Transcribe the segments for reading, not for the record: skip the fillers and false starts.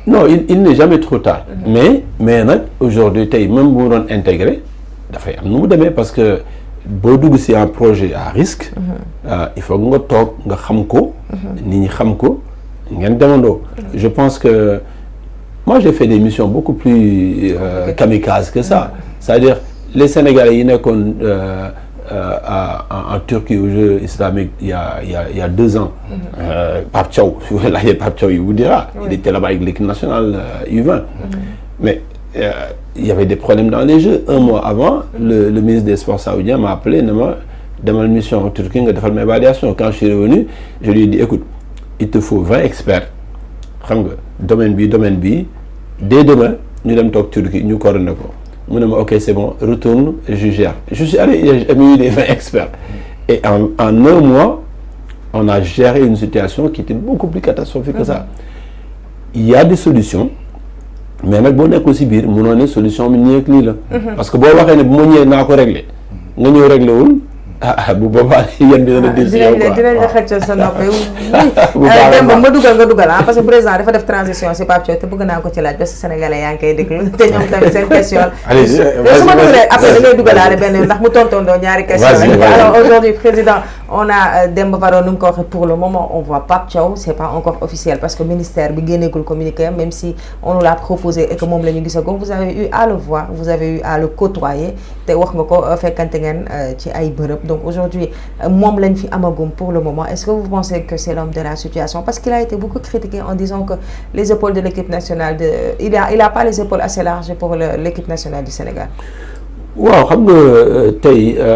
Non, il n'est jamais trop tard. Mais aujourd'hui, même si on intégré, nous devons parce que si c'est un projet à risque, il faut que nous je pense que moi j'ai fait des missions beaucoup plus kamikazes que ça. C'est-à-dire les Sénégalais en Turquie au jeu islamique il y a 2 ans. Pape Thiaw, Pape Thiaw, il vous dira, il était là-bas avec l'équipe nationale U20. Mais il y avait des problèmes dans les jeux. 1 mois avant, le ministre des Sports saoudien m'a appelé, dans ma mission en Turquie, j'ai fait mes évaluations. Quand je suis revenu, je lui ai dit, écoute, il te faut 20 experts. Domaine B. Dès demain, nous allons en Turquie, nous coordonnons. Je dit, ok, c'est bon, retourne, je gère. Je suis allé, j'ai mis des 20 experts. Et en 1 mois, on a géré une situation qui était beaucoup plus catastrophique que ça. Il y a des solutions, mais il y a aussi des solutions parce que si on a réglé, on a réglé. bu boobaa yéen dina la décision quoi dinañ la xëccal sa nopp dem ba ma dugal parce que président dafa def transition si Pape Thiaw te bëgg naa ko ci laaj parce que sénégalais yaa ngi koy déglu te ñoom tamit seen question su ma dugalee après da ngay dugalaale benn ndax mu tontondoo ñaari question alors aujourd'hui président on a Demba Barrow nu mu ko waxee pour le moment on voit Pape Thiaw c'est pas encore officiel parce que ministère bi génneegul communiqué même si on nous l'a proposé et que moom la ñu gisagum vous avez eu à le voir vous avez eu à le côtoyer te wax nga ko fekkante ngeen ci ay bërëb. Donc aujourd'hui, Mom Lenfi Amagum pour le moment, est-ce que vous pensez que c'est l'homme de la situation? Parce qu'il a été beaucoup critiqué en disant que les épaules de l'équipe nationale, il a pas les épaules assez larges pour l'équipe nationale du Sénégal. Wow,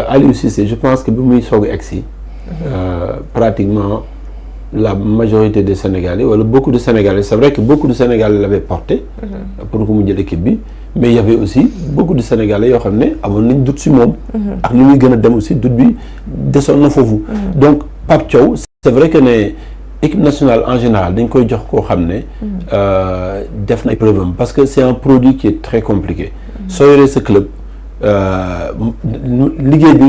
Aliou Cissé, je pense que pratiquement la majorité des Sénégalais, ou beaucoup de Sénégalais, c'est vrai que beaucoup de Sénégalais l'avaient porté pour que l'équipe. Mais il y avait aussi beaucoup de Sénégalais qui avaient un doute sur moi. Et nous avons aussi doute sur vous. Donc, Pape Thiaw, c'est vrai que l'équipe nationale en général, nous avons preuve parce que c'est un produit qui est très compliqué. Sur ce club, l'équipe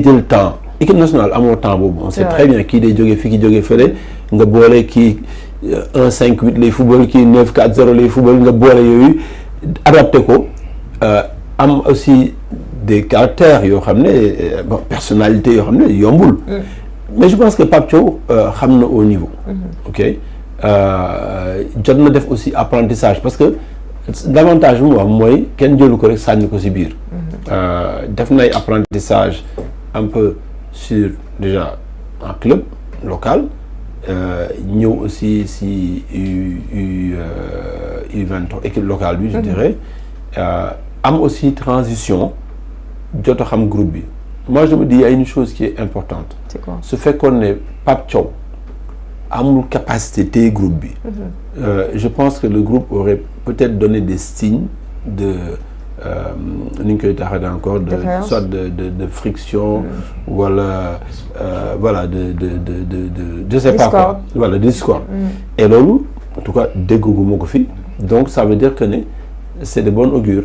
le temps. L'équipe nationale a mon temps. On sait très bien qui est qui 1-5-8 les football qui 9-4-0 les football nga boole yoyu adapté ko am aussi des caractères yo xamné bon personnalité yo xamné yombul mais je pense que Pape Thiaw xamna au niveau OK jot na def aussi apprentissage parce que davantage moy ken jëlu ko rek sañ ko ci biir def nay apprentissage un peu sur déjà un club local nous aussi si U23 équipe locale je dirais am aussi transition jot a xam groupe bi moi je me dis il y a une chose qui est importante c'est quoi ce fait qu'on est Pape Thiaw amul capacité té groupe bi je pense que le groupe aurait peut-être donné des signes de encore soit de friction voilà voilà je sais pas quoi voilà discord et là en tout cas donc ça veut dire que c'est de bon augure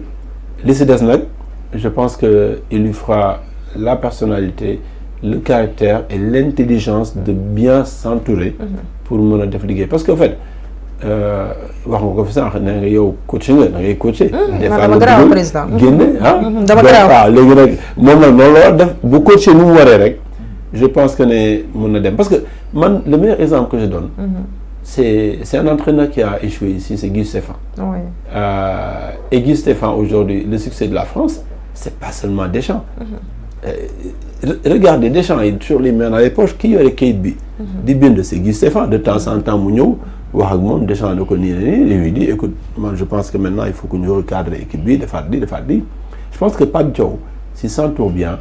je pense que il lui fera la personnalité le caractère et l'intelligence de bien s'entourer pour mener def liggéey parce qu'en fait wax nga ko fi sax ne nga yow coach nga da ngay coacher dama garaaw président génne dama garaaw léegi nag moom nag noonu la def bu coacher nu mu waree rek je pense que ne mën na dem parce que man le meilleur exemple que je donne c'est un entraîneur qui a échoué ici c'est Guy Stéphane et Guy Stéphane aujourd'hui le succès de la France c'est pas seulement Deschamps regardez Deschamps il sur les mains dans les poches qui aurait Kate B di bind c'est Guy Stéphane de temps en temps mu ñëw wax ak moom Deschamps de ko nii lui dit écoute moi je pense que maintenant il faut que nous recadrer l'équipe bi defaat di je pense que Pape Thiaw s'il s'entoure bien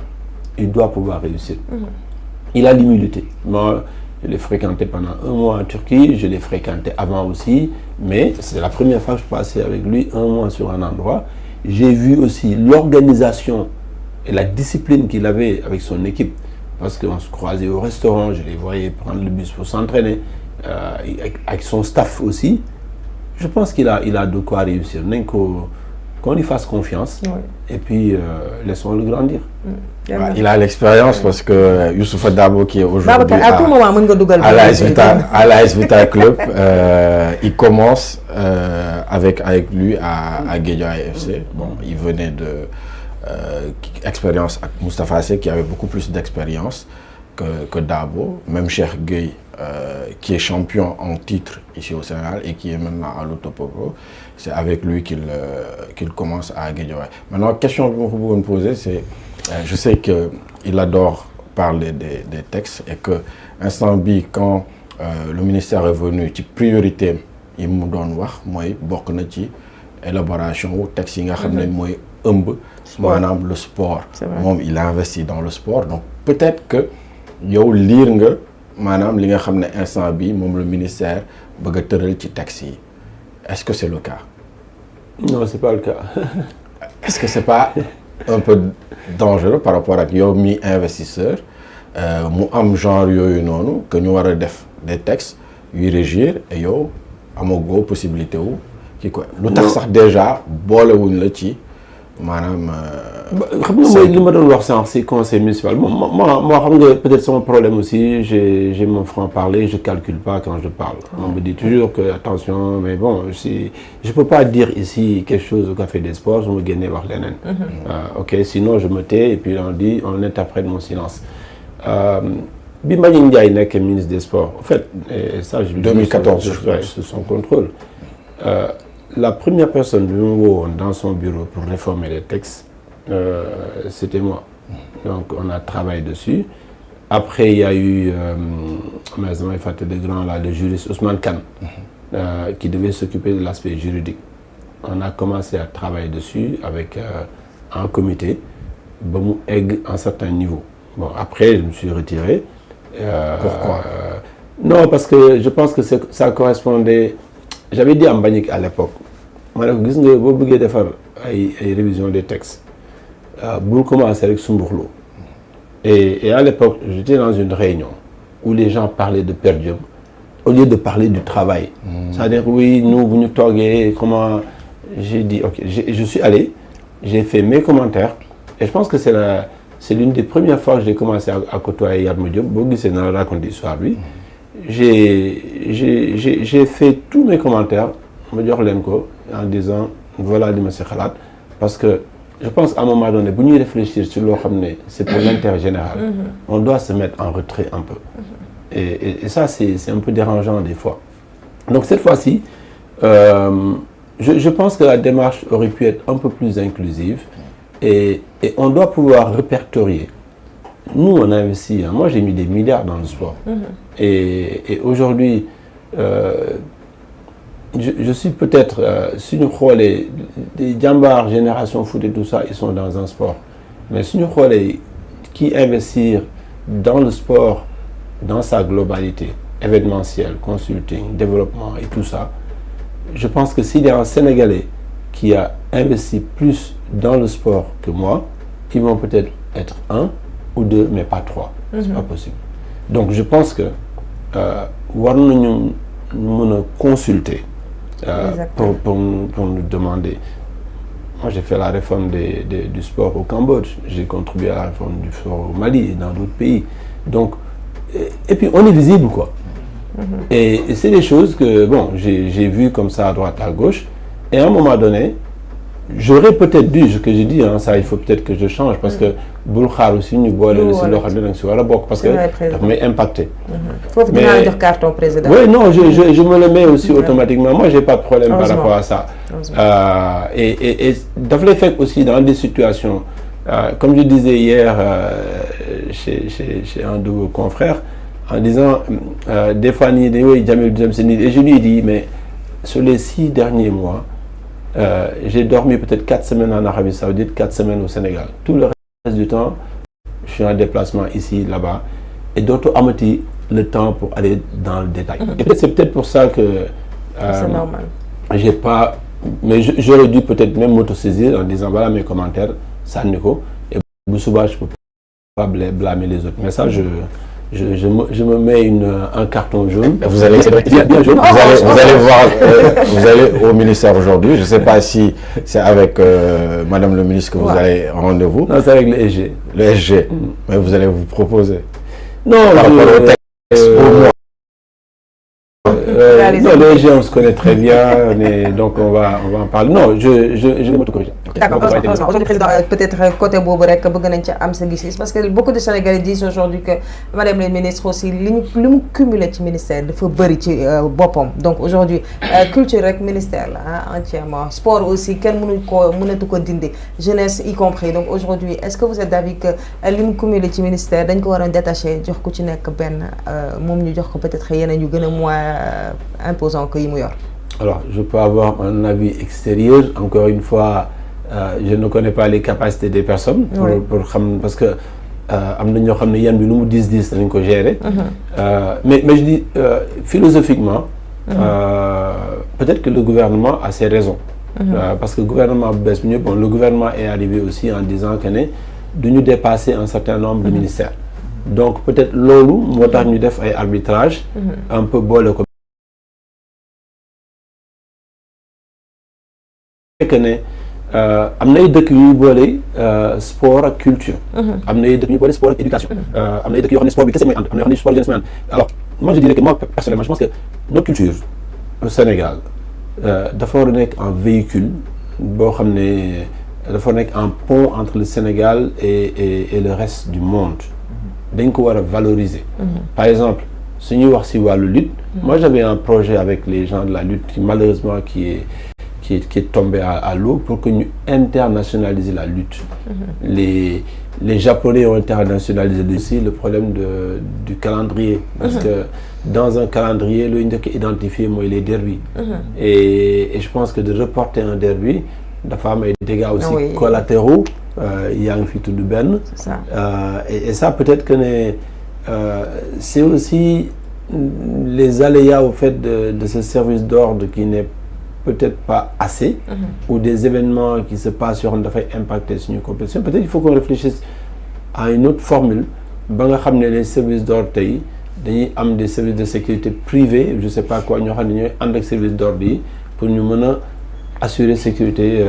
il doit pouvoir réussir il a l'humilité moi je l'ai fréquenté pendant 1 mois en Turquie je l'ai fréquenté avant aussi mais c'est la première fois que je passais avec lui 1 mois sur un endroit j'ai vu aussi l'organisation et la discipline qu'il avait avec son équipe parce qu'on se croisait au restaurant je les voyais prendre le bus pour s'entraîner avec son staff aussi je pense qu'il a de quoi réussir nañ ko qu'on lui fasse confiance, et puis laissons-le grandir. Il a l'expérience parce que Youssoupha Dabo, qui est aujourd'hui à l'AS Vital Club, il commence avec lui à Guédiawaye FC. Bon, il venait de expérience avec Moustapha Assé, qui avait beaucoup plus d'expérience que Dabo. Même Cheikh Gueye, qui est champion en titre ici au Sénégal et qui est maintenant à l'Autopopo, c'est avec lui qu'il commence à Guédiawaye. Maintenant, la question que je voulais me poser, c'est, je sais qu'il adore parler des textes et que, instant bi, quand le ministère est venu, la priorité, il me donne voir, moi, bokk na ci élaboration ou texte yi nga xamné moy manam le sport. Il a investi dans le sport, donc peut-être que yow lire nga manam li nga xamné instant bi mom le ministère bëgg teural ci texte yi. Est-ce que c'est le cas? Non, c'est pas le cas. Est-ce que c'est pas un peu dangereux par rapport à yow mi investisseur mu am genre yoyu nonou que ñu wara def des textes yu régir et yow amago possibilité wu ki ko lu tax sax déjà bolé wuñ la ci manam xam nga mooy li ma doon wax sànq si conseil municipal moi xam nga peut-être son problème aussi j'ai mon franc-parler, je calcule pas quand je parle. On me dit toujours que attention, mais bon, je peux pas dire ici quelque chose au café des sports, je me génne wax leneen. OK, sinon je me tais et puis on interprète mon silence. Bi Mbagnick Ndiaye nekk ministre des Sports, en fait, et ça je 2014 sous son contrôle. La première personne dans son bureau pour réformer les textes, c'était moi. Donc on a travaillé dessus. Après il y a eu le juriste Ousmane Kane qui devait s'occuper de l'aspect juridique. On a commencé à travailler dessus avec un comité à un certain niveau. Bon, après je me suis retiré. Pourquoi? Non, parce que je pense que ça correspondait. J'avais dit à Mbagnick à l'époque, moi je gis nga boo bëggee defar ay révision des textes bul commencer avec Soumbourlou. Et à l'époque, j'étais dans une réunion où les gens parlaient de per diem au lieu de parler du travail. C'est-à-dire, oui, nous, vous nous toguez, comment... J'ai dit, ok, je suis allé, j'ai fait mes commentaires, et je pense que c'est l'une des premières fois que j'ai commencé à côtoyer Yatma Diop. Bogi, c'est dans la raconte d'histoire, lui. J'ai fait tous mes commentaires, en disant, voilà, parce que je pense qu'à un moment donné, pour nous réfléchir sur le c'est pour l'intérêt général, on doit se mettre en retrait un peu. Et ça, c'est un peu dérangeant des fois. Donc cette fois-ci, je pense que la démarche aurait pu être un peu plus inclusive et on doit pouvoir répertorier. Nous, on a investi, moi j'ai mis des milliards dans le sport. Et aujourd'hui, je suis peut-être, si nous croyons les Djambar, Génération Foot et tout ça, ils sont dans un sport. Mais si nous croyons qui investir dans le sport, dans sa globalité, événementiel, consulting, développement et tout ça, je pense que s'il y a un Sénégalais qui a investi plus dans le sport que moi, ils vont peut-être être 1 ou 2, mais pas 3. C'est pas possible. Donc je pense que nous devons consulter pour nous demander. Moi j'ai fait la réforme du sport au Cambodge, j'ai contribué à la réforme du sport au Mali et dans d'autres pays. Donc, et puis on est visible quoi. Et c'est des choses que bon, j'ai vues comme ça à droite, à gauche. Et à un moment donné, j'aurais peut-être dû, ce que j'ai dit, ça il faut peut-être que je change parce que Boulkhar aussi nous boit le parce que ça m'a impacté. Faut que tu carton président. Oui, non, je me le mets aussi automatiquement. Moi, j'ai pas de problème par rapport à ça. Et dans les faits aussi, dans des situations, comme je disais hier chez un de vos confrères, en disant des fois, et je lui ai dit, mais sur les 6 derniers mois, j'ai dormi peut-être 4 semaines en Arabie Saoudite, 4 semaines au Sénégal. Tout le reste du temps, je suis en déplacement ici, là-bas. Et d'autres ont mis le temps pour aller dans le détail. Et c'est peut-être pour ça que... c'est normal. J'ai pas... Mais j'aurais dû peut-être même m'autosaisir en disant, voilà mes commentaires, ça Nico. Et Boussouba, je ne peux pas blâmer les autres. Mais ça, je me mets un carton jaune. Vous allez jaune. Vous allez au ministère aujourd'hui. Je ne sais pas si c'est avec Madame le ministre que vous allez rendez-vous. Non, c'est avec le SG. Le SG. Mais vous allez vous proposer. Non, par rapport au texte pour moi. Non, le SG, on se connaît très bien, donc on va en parler. Non, je vais m'autocorriger. D'accord. Aujourd'hui, président, peut-être côté boobu rek bëgg nañ ci am sa gis-gis parce que beaucoup de Sénégalais disent aujourd'hui que madame la ministre aussi li mu cumulé ci ministère dafa bëri ci boppam. Donc aujourd'hui culture rek ministère la entièrement. Sport aussi kenn mënatu ko dindi, jeunesse y compris. Donc aujourd'hui, est-ce que vous êtes d'avis que li mu cumulé ci ministère dañ ko war a détacher jox ko ci nekk benn moom ñu jox ko peut-être yeneen yu gën a moins imposant que yi mu yor? Alors, je peux avoir un avis extérieur. Encore une fois, je ne connais pas les capacités des personnes parce que am na ñoo xam ne yan bi lu mu diis dañ ko gérer. Mais je dis philosophiquement, peut-être que le gouvernement a ses raisons. Parce que le gouvernement le gouvernement est arrivé aussi en disant que ne du ñu dépasser un certain nombre de ministères. Donc peut-être loolu moo tax ñu def ay arbitrage un peu boole ko que ne am na ay dëkk yu boole sport ak culture. am na ay dëkk yu boole sport ak éducation. am na ay dëkk yoo xam ne sport bi kese mooy ànd am na yoo xam ne sport jeunesse mooy ànd. Alors moi je dirais que moi personnellement je pense que notre culture au Sénégal dafa war a nekk un véhicule boo xam ne dafa nekk un pont entre le Sénégal et le reste du monde. dañ ko war a valoriser. Par exemple su ñuy wax si wàllu lutte. Moi j'avais un projet avec les gens de la lutte qui malheureusement qui est tombé à l'eau pour que nous internationaliser la lutte. Les Japonais ont internationalisé aussi le problème du calendrier. Parce que dans un calendrier, le indique identifié moi les derbies. Et je pense que de reporter un derby, la femme a des dégâts aussi collatéraux. Il y a un futur de ben. Et ça peut-être que c'est aussi les aléas au fait de ce service d'ordre qui n'est peut-être pas assez, ou des événements qui se passent sur une impacter sur une compétition. Peut-être qu'il faut qu'on réfléchisse à une autre formule. Les services d'ordre, des services de sécurité privés, je ne sais pas quoi, nous avons des services d'ordre pour nous assurer la sécurité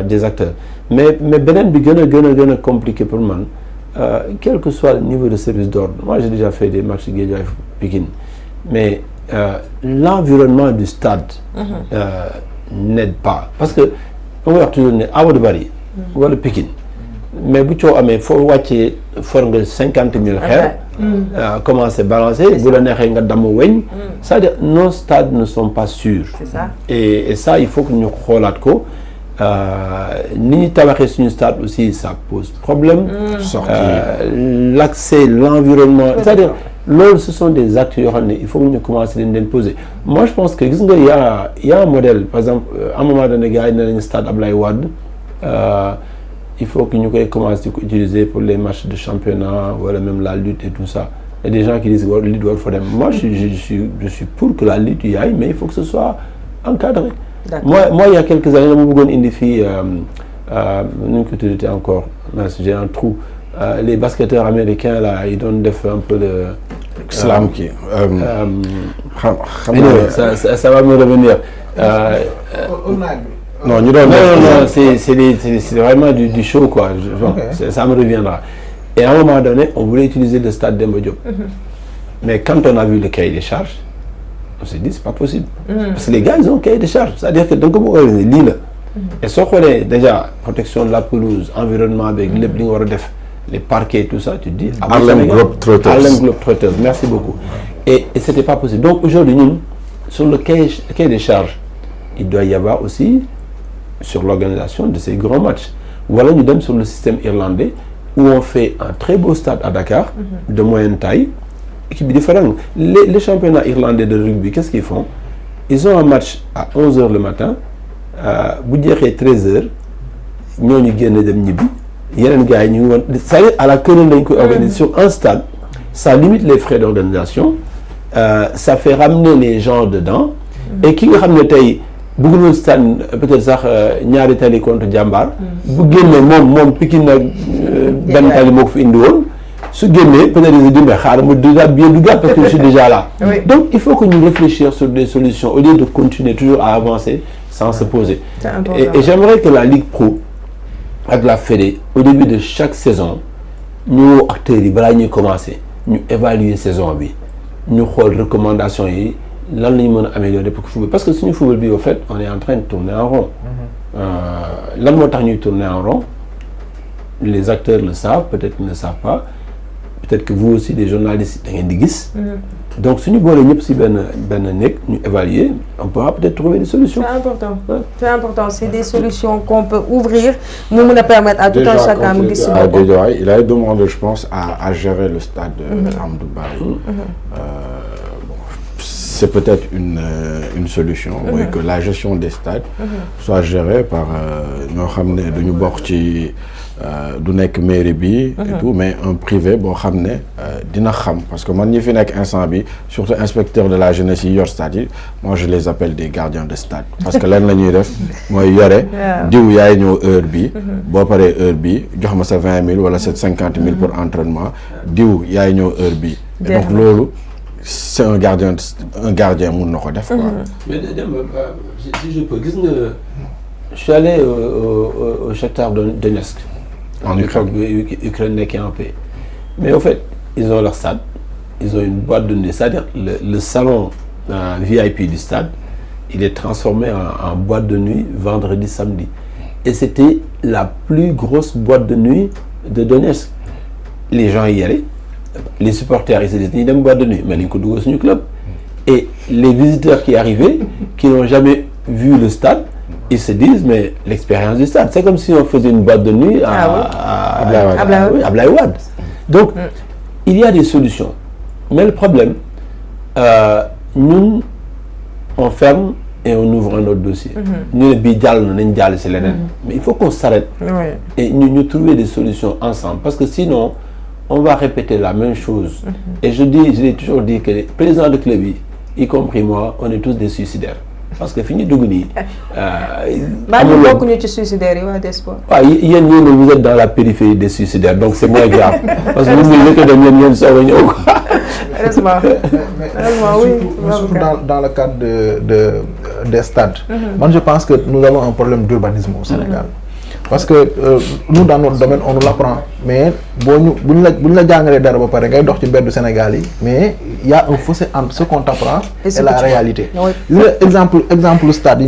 des acteurs. Mais benen bi gën a compliqué pour moi, quel que soit le niveau de service d'ordre. Moi j'ai déjà fait des matchs Guédiawaye Pikine, mais l'environnement du stade n'aide pas. Parce que on va toujours dire Amadou Barry wala Pikine, mais bu coow amee foo wàccee for nga 50 000 xeer commencer balancer bu la neexee nga damm weñ. C'est-à-dire nos stades ne sont pas sûrs. C'est ça. Et ça il faut que ñu xoolaat ko. Ni ñuy tabaxee suñu stade aussi ça pose problème. L'accès, l'environnement, c'est-à-dire loolu ce sont des actes yoo xam ne il faut que ñu commencer leen poser. Moi je pense que gis nga y a un modèle par exemple à un moment donné gars yi ne nañu stade Ablaye Wade il faut que ñu koy commencer di utiliser pour les matchs de championnat wala même la lutte et tout ça. Il y a des gens qui disent que lutte war fa dem. Moi je suis pour que la lutte y aille, mais il faut que ce soit encadré. Moi il y a quelques années dama bëggoon indi fii nu ñu ko tuddee encore j'ai un trou. Les basketteurs américains là ils donnent un peu de slam qui ça va me revenir. Non, c'est vraiment du show quoi. Ça me reviendra. Et à un moment donné on voulait utiliser le stade Demba Diop. Mais quand on a vu le cahier des charges, on s'est dit c'est pas possible. Parce que les gars ils ont un cahier des charges, c'est-à-dire que donc comme on dit l'île. Et sauf qu'on est déjà protection de la pelouse, environnement avec les bling les parquets tout ça, tu te dis Harlem Globetrotters, merci beaucoup. Et c'était pas possible. Donc aujourd'hui nous, sur le cahier des charges, il doit y avoir aussi sur l'organisation de ces grands matchs. Voilà, nous sommes sur le système irlandais où on fait un très beau stade à Dakar de moyenne taille, équipe différente. Les championnats irlandais de rugby, qu'est-ce qu'ils font? Ils ont un match à 11h le matin, bu jeexee 13h ñooñu génn dem ñibbi yeneen gars yi ñu c'est-à-dire à la quenelle lañ koy organiser sur un stade. Ça limite les frais d'organisation, ça fait ramener les gens dedans. Et ki nga xam ne tey bëgg na stade peut-être sax ñaari tali contre Jàmbaar bu génne moom Pikine nag benn tali moo ko fi indi woon su génnee peut-être ils se disent mais xaaral ma déjà bien du gars parce que je suis déjà là. Oui. Donc il faut que nous réfléchissions sur des solutions au lieu de continuer toujours à avancer sans se poser. Et j'aimerais que la Ligue Pro avec la Fédé au début de chaque saison ñu acteurs yi balaa ñuy commencer ñu évaluer saison bi ñu xool recommandations yi lan la ñu mën a améliorer pour football parce que suñu football bi au fait on est en train de tourner en rond. Lan moo tax ñuy tourner en rond les acteurs le savent peut-être qu'ils ne le savent pas peut-être que vous aussi les journalistes da ngeen di gis. Donc suñu boole ñëpp ci benn nekk ñu évaluer on pourra peut-être trouver des solutions. C'est important. Ouais. C'est important, c'est des solutions qu'on peut ouvrir mu mën a permettre à tout un chacun mu gis ci boppam. Il a demandé je pense à gérer le stade Amadou Barry. C'est peut-être une solution. mooy que la gestion des stades soit gérée par ñoo xam ne duñu bokk ci du nekk mairie bi et tout mais un privé boo xam ne dina xam parce que man ñi fi nekk instant bi surtout inspecteur de la jeunesse yi yor stade yi moi je les appelle des gardiens de stade parce que lan la ñuy def mooy yore diw yaay ñëw heure bi boo paree heure bi jox ma sa 20 000 wala sa 50 000 pour entraînement diw yaay ñëw heure bi et donc loolu c'est un gardien mun na ko def quoi. Mais si je peux gis nga je suis allé au Shakhtar Donetsk en Ukraine nekkee en paix mais au fait ils ont leur stade ils ont une boîte de nuit c'est-à-dire le salon VIP du stade il est transformé en boîte de nuit vendredi samedi et c'était la plus grosse boîte de nuit de Donetsk les gens y allaient les supporters ils se disent dañuy dem boîte de nuit mais nañ ko dugal suñu club et les visiteurs qui arrivaient qui n'ont jamais vu le stade ils se disent mais l'expérience du stade c'est comme si on faisait une boîte de nuit à Ablaye Wade donc il y a des solutions mais le problème ñun on ferme et on ouvre un autre dossier ñu ne bii jàll na nañ jàll ci leneen mais il faut qu'on s'arrête et ñu trouver des solutions ensemble parce que sinon on va répéter la même chose et je l'ai toujours dit que les présidents de club yi y compris moi on est tous des suicidaires parce que fi ñu dugg nii. amul bokk ñu ci suicidaires yi waa des sports. waaw yéen ñii vous êtes dans la périphérie des suicidaires donc c'est moins grave parce que ñun ñu njëkk a dem yéen soog a ñëw quoi. heureusement oui. Surtout dans le cadre des stades. Moi je pense que nous avons un problème d'urbanisme au Sénégal. Parce que nous dans notre domaine on nous l'apprend mais buñ la jàngalee dara ba pare ngay dox ci mbeddu Sénégal yi mais il y a un fossé entre ce qu'on t'apprend et la réalité. exemple stade yi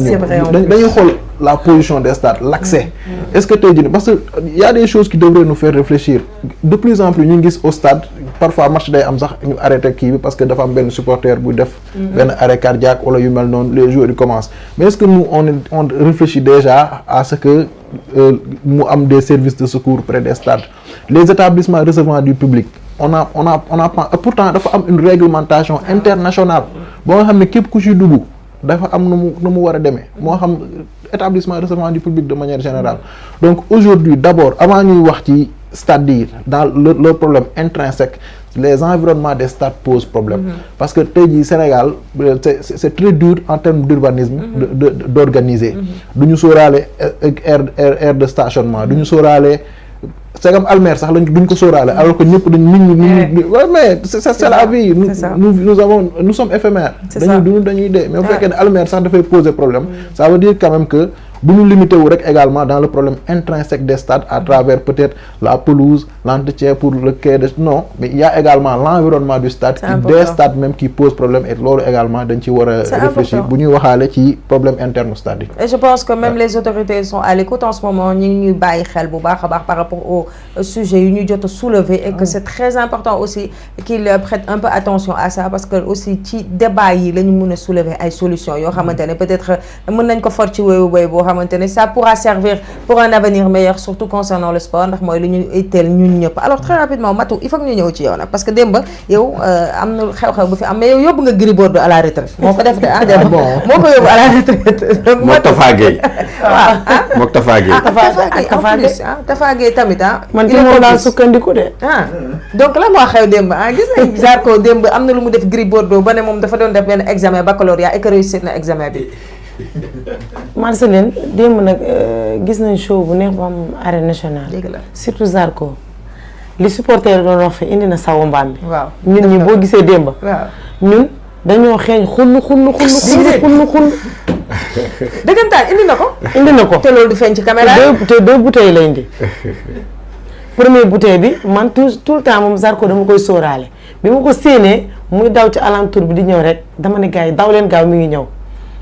dañuy xool la position des stades l'accès. Est-ce que tey jii parce que il y a des choses qui devraient nous faire réfléchir de plus en plus ñu ngi gis au stade parfois match day am sax ñu arrêté kii bi parce que dafa am benn supporter bu def benn arrêt cardiaque wala yu mel noonu les joueurs ils commencent mais est-ce que nous on réfléchit déjà à ce que mu am des services de secours près des stades les établissements recevant du public on a pourtant dafa am une réglementation internationale boo nga xam ne képp ku ci dugg dafa am nu mu war a demee moo xam établissement recevant du public de manière générale donc aujourd'hui d'abord avant ñuy wax ci stade yi dans le problème intrinsèque les environnements des stades posent problème parce que tey jii Sénégal c'est très dur en termes d'urbanisme d'organiser duñu sóoraale aire de stationnement duñu sóoraale c'est comme Almer sax lañ duñ ko sóoraale alors que ñëpp dañ nit ñi mais c'est la vie nous sommes éphémères dañuy dee mais bu fekkee ne Almer sax dafay poser problème ça veut dire quand même que bu ñu limité wu rek également dans le problème intrinsèque des stades à travers peut-être la pelouse l'entretien pour le quai de non mais il y a également l'environnement du stade des stades même qui pose problème et loolu également dañ ci war a réfléchir bu ñuy waxaale ci problème interne au stade yi. Et je pense que même les autorités sont à l'écoute en ce moment ñu ngi ñuy bàyyi xel bu baax a baax par rapport au sujet yu ñu jot a soulever et que c'est très important aussi qu'ils prêtent un peu attention à ça parce que aussi ci débat yi la ñu mën a soulever ay solutions yoo xamante ne peut-être mën nañ ko for ci wéyu wéy boo xamante ne ça pourra servir pour un avenir meilleur surtout concernant le sport ndax mooy lu ñu itteel ñun ñëpp alors très rapidement Matou il faut que ñu ñëw ci yow nag parce que démb yow am na xew-xew bu fi am mais yow yóbbu nga Gris Bordeaux à la retraite moo ko def de démb moo ko yóbbu à la retraite mook Tafa Gueye waaw mook Tafa Gueye Tafa Gueye tamit man ci moom laa sukkandiku de donc la moo xew démb gis nañ Zarko démb am na lu mu def Gris Bordeaux ba ne moom dafa doon def benn examen baccalauréat et que réussir na examen bi Marceline démb nag gis nañ show bu neex bu am arène nationale surtout Zarko li supporter doon wax fi indi na sawu mbaam bi. waaw ñun ñi boo gisee démb. waaw ñun dañoo xeeñ xunn. dëggantaan indi na ko. indi na ko te loolu du feeñ ci caméra te deux bouteilles la indi. première bouteille bi man tout le temps moom Zarko dama koy sóoraale bi ma ko séenee muy daw ci alentour bi di ñëw rek dama ne gars yi daw leen gaaw mi ngi ñëw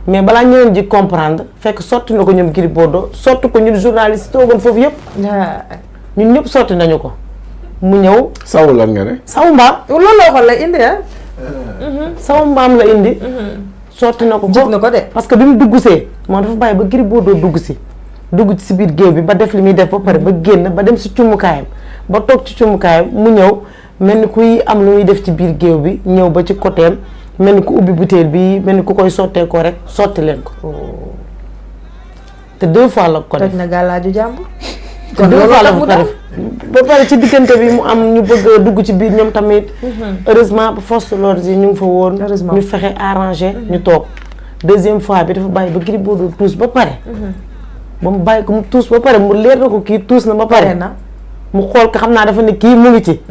mais balaa ñëwoon ji comprendre fekk sotti na ko ñoom Gris Bordeaux sotti ko ñun journaliste toogoon foofu yëpp. ñun ñëpp sotti nañu ko mu ñëw. sawu lan nga ne. sawu mbaam. loolu la waxoon la indi sawu mbaam la indi. sotti na ko jig na ko de. parce que bi mu dugg see moom dafa bàyyi ba Gris Bordeaux dugg si biir géew bi ba def li muy def ba pare ba génn ba dem si cumukaayam ba toog ci cumukaayam mu ñëw mel ni kuy am lu muy def ci biir géew bi ñëw ba ci côtéem mel ni ku ubbi butéel bi mel ni ku koy sottee ko rek sotti leen ko te 2 fois la ko def. toj na gàllaaju jàmbur. te 2 fois la ko def ba pare ci diggante bi mu am ñu bëgg a dugg ci biir ñoom tamit. heureusement ba force de l'ordre yi ñu ngi fa woon. ñu fexe arrangé ñu toog. 2e fois bi dafa bàyyi ba Gris Bordeaux tuus ba pare. ba mu bàyyi ko mu tuus ba pare mu leer na ko kii tuus na ba pare. mu xool ko xam naa dafa ne kii mu ngi ci.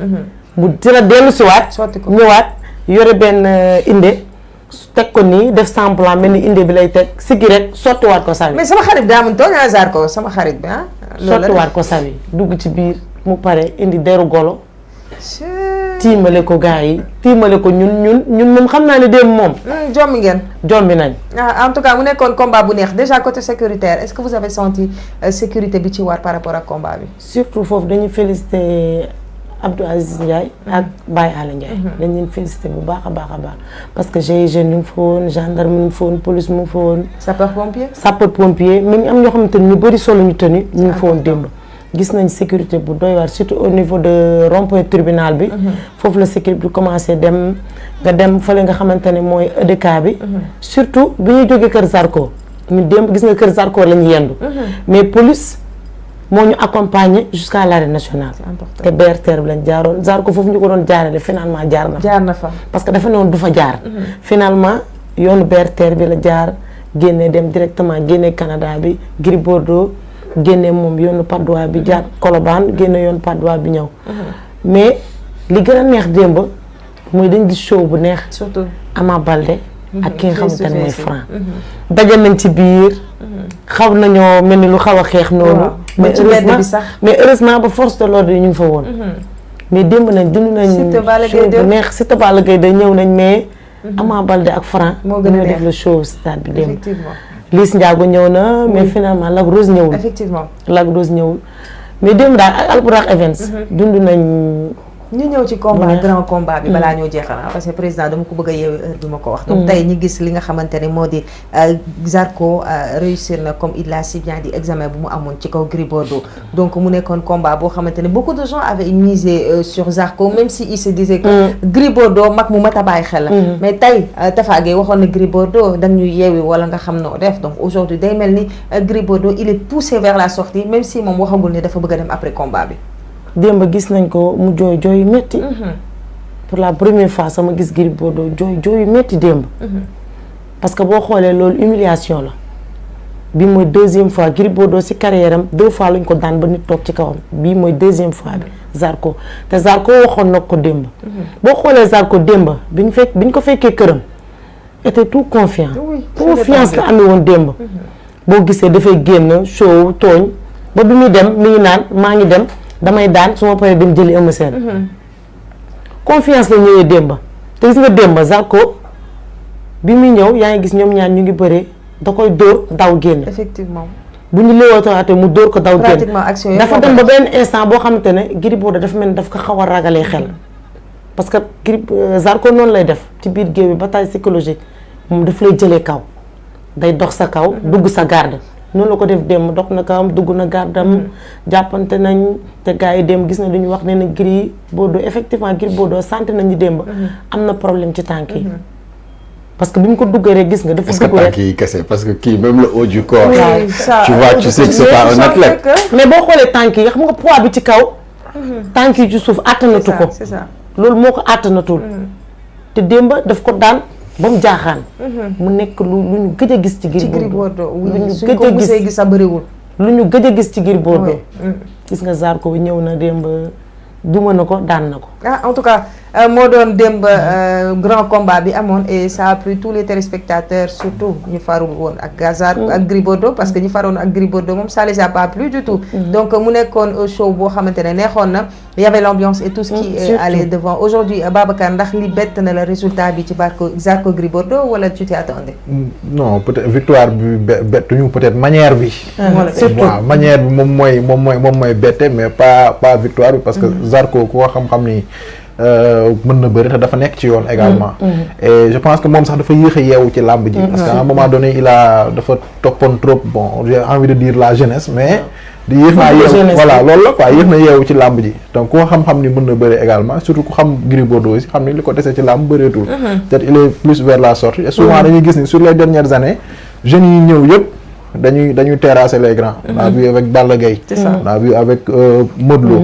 mu dina dellu siwaat ñëwaat yore benn inde teg ko nii def semblant mel ni inde bi lay teg siggi rek sottiwaat ko sawi. mais sama xarit daa mun tooñ Zarko sama xarit bi sottiwaat ko sawi dugg ci biir mu pare indi deru golo tiimale ko gars yi tiimale ko ñun moom xam naa ne démb moom jombi ngeen jombi nañ. en tout cas mu nekkoon combat bu neex déjà côté sécuritaire est-ce que vous avez senti sécurité bi ci war par rapport ak combat bi. surtout foofu dañuy féliciter Abdou Aziz Ndiaye ak Baye Alla Ndiaye. dañ leen féliciter bu baax a baax parce que GIGN ñu ngi fa woon gendarme ñu ngi fa woon police mu ngi fa woon. sapeur pompier même ñu am ñoo xamante ni ñu bëri solo ñu tëni ñu ngi fa woon démb. gis nañ sécurité bu doy waar surtout au niveau de rond-point tribunal bi. foofu la sécurité bi commencé dem nga dem fële nga xamante ne mooy EDK bi. surtout bi ñuy jógee Kër Zarko ñu dem gis nga Kër Zarko la ñu yendu. mais police moo ñu accompagner jusqu'à l'arène nationale. te BRT bi lañ jaaroon Zarko foofu ñu ko doon jaarale finalement jaar na fa. parce que dafa ne woon du fa jaar. finalement yoonu BRT bi la jaar génne dem directement génne Canada bi Gris Bordeaux. génne moom yoonu Patte d'Oie bi jaar Colobane génne yoonu Patte d'Oie bi ñëw. mais li gën a neex démb mooy dañ gis show bu neex. surtout Ama Baldé ak ki nga xamante ne mooy Franc. daje nañ ci biir. xaw nañoo mel ni lu xaw a xeex noonu. mais heureusement ba force de l'ordre yi ñu ngi fa woon. mais démb nañ dund nañ. show bu neex Siteu Balla Gaye da ñëw nañ mais. Ama Baldé ak Franc. moo gën a neex def le show stade bi démb. Liss Ndiago ñëw na mais finalement Lac Rose ñëwul. effectivement Lac Rose ñëwul mais démb daal ak Albourakh Events. dund nañ. ñu ñëw ci combat grand combat bi balaa ñoo jeexal parce que président dama ko bëgg a yeewee heure bi ma ko wax. donc tey ñu gis li nga xamante ne moo di Zarko réussir na comme il l'a si bien dit examen bu mu amoon ci kaw Gris Bordeaux. donc mu nekkoon combat boo xamante ne beaucoup de gens avaient misé sur Zarko même si il se disait que Gris Bordeaux mag mu mat a bàyyi xel la. mais tey Tafa Gueye waxoon na Gris Bordeaux da ñu yeewi wala nga xam noo def donc aujourd'hui day mel ni Gris Bordeaux il est poussé vers la sortie même si moom waxagul ne dafa bëgg a dem après combat bi. démb gis nañ ko mu jooy yu metti pour la première fois sama gis Gris Bordeaux jooy yu metti démb. parce que boo xoolee loolu humiliation la bii mooy 2e fois Gris Bordeaux ci carrière am 2 fois lañ ko daan ba nit toog ci kawam bii mooy 2e fois bi Zarko te Zarko waxoon na ko démb. boo xoolee Zarko démb biñ ko fekkee këram était tout confiant. confiance la amee woon démb. boo gisee dafay génn show tooñ ba bi muy dem mi ngi naan maa ngi dem. damay daan su ma paree dem jëli Eumeu Sène. confiance la ñëwee démba te gis nga démba Zarko bi muy ñëw yaa ngi gis ñoom ñaar ñu ngi bëree da koy dóor daw génn. effectivement bu ñu léewatoo mu dóor ko daw génn. pratiquement action yi dafa dem ba benn instant boo xamante ne Gris Bordeaux dafa mel ni daf ko xaw a ragalee xel. parce que Zarko noonu lay def ci biir géew bi bataille psychologique moom daf lay jëlee kaw day dox sa kaw dugg sa garde. noonu la ko def démb dox na kawam dugg na gardam jàppante nañ te gars yi démb gis na lu ñu wax ne na Gris Bordeaux effectivement Gris Bordeaux sant nañu démb am na problème ci tànk yi parce que bi mu ko duggee rek gis nga dafa dugg rek tànk yi kese parce que kii même le haut du corps tu vois tu sais que c'est pas un athlète mais boo xoolee tànk yi xam nga poids bi ci kaw tànk yi ci suuf àttanatu ko loolu moo ko àttanatul te démb daf ko daan ba mu jaaxaan. mu nekk lu ñu gëj a gis ci Gris Bordeaux. lu ñu gëj a gis bëriwul. lu ñu gëj a gis ci Gris Bordeaux. gis nga Zarko ñëw na démb duma na ko daan na ko. En tout cas moo doon démb grand combat bi amoon et ça a plu tous les téléspectateurs surtout ñu farul woon ak Hazard ak Gris Bordeaux parce que ñu faroon ak Gris Bordeaux moom ça les a pas plu du tout. Donc mu nekkoon show boo xamante ne neexoon na y avait l'ambiance et tout ce qui allait devant. Aujourd'hui Babacar ndax li bett na la résultat bi ci Zarko Gris Bordeaux wala tu t'y attendais? Non peut-être victoire bi bettuñu peut-être manière bi. surtout waaw manière bi moom mooy bette mais pas victoire bi parce que Zarko ku ko xam-xam ni mën na bëri te dafa nekk ci yoon également. Et je pense que moom sax dafa yéex a yeewu ci làmb ji. parce qu'à un moment donné dafa toppoon trop bon j'ai envie de dire la jeunesse mais. di yéex naa yeewu voilà loolu la quoi yéex na yeewu ci làmb ji donc ku ko xam-xam ni mën na bëri également surtout ku xam Gris Bordeaux aussi xam ni li ko dese ci làmb bëreetul. peut-être il est plus vers la sortie et souvent dañuy gis ni sur les dernières années jeunes yi ñëw yëpp. dañuy terrasser les grands. On a vu avec Balla Gaye. On a vu avec Modou Lo.